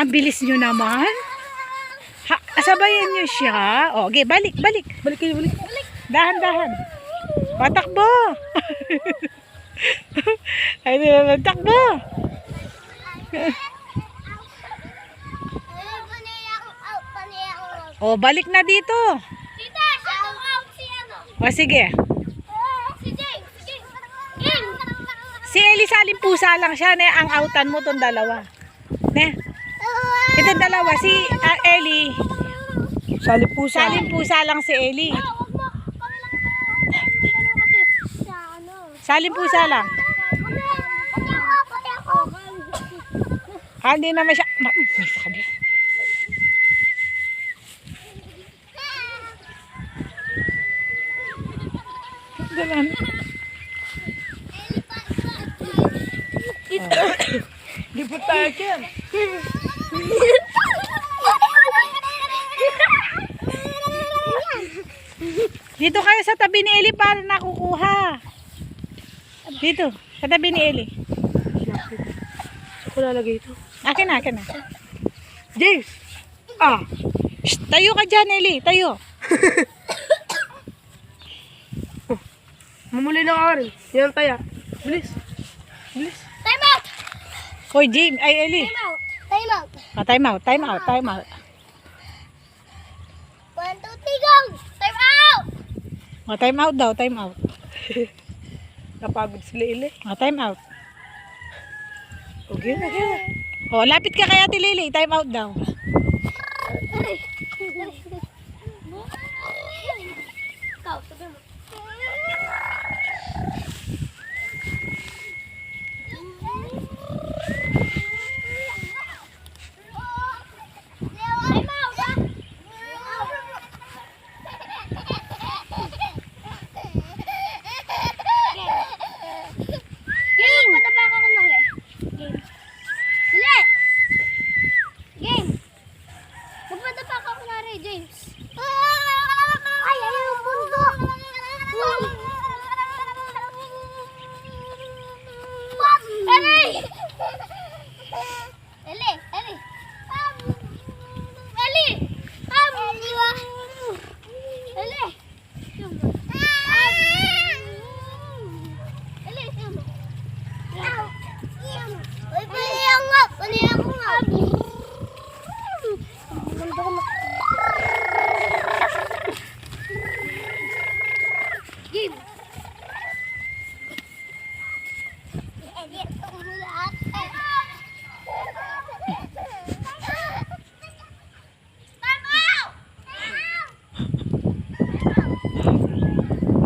Ang bilis nyo naman. Ha, sabayan nyo siya. O, okay, balik. Balik kayo, balik. Dahan. Patakbo. Ay, takbo. O, balik na dito. Tita, shout out si ano? O, sige. Si James. Si Ellie salimpusa lang siya. Ne, ang outan mo tong dalawa. Ne? Itong dalawa, si Ellie. Salimpusa lang si Ellie. Wag mo. Kami lang ito. Ano kasi? Sa ano? Salimpusa lang. Pati ako. Hindi naman siya. May sabi. Dalan. Di po tayo yan. Dito kayo sa tabi ni Ellie para nakukuha. Dito, sa tabi ni Ellie. Saan ko lalagay ito? Akin na. James! Shh, tayo ka dyan, Ellie. Tayo. Mamuli ng arin. Yan taya. Bilis. Time out. Hoy, Jane. Ay, Ellie. Time out. Time out. 1, 2, 3, go. Time out. Time out daw, time out. Napagod sila ili. Time out. Okay. Lapit ka kaya, Tilili. Time out daw. Ikaw, sabi mo. Time out, ah. Game! Pataba ka kung nang Game. Dili! Game! Magpadapa ka kung nang James. Ay, ayaw yung mundo! Eli! Eli! Eli! Eli! Eli! Game.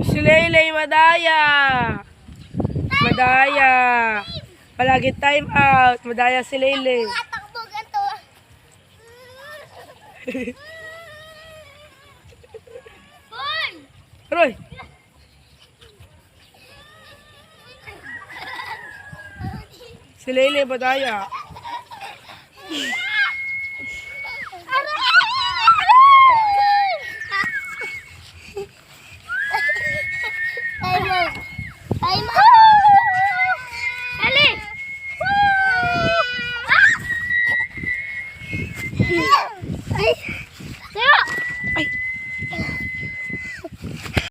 Si Leylay, madaya. Palagi time out. Madaya si Leylay. Takbo ganito. Boy! Roy. Si Leylay, madaya.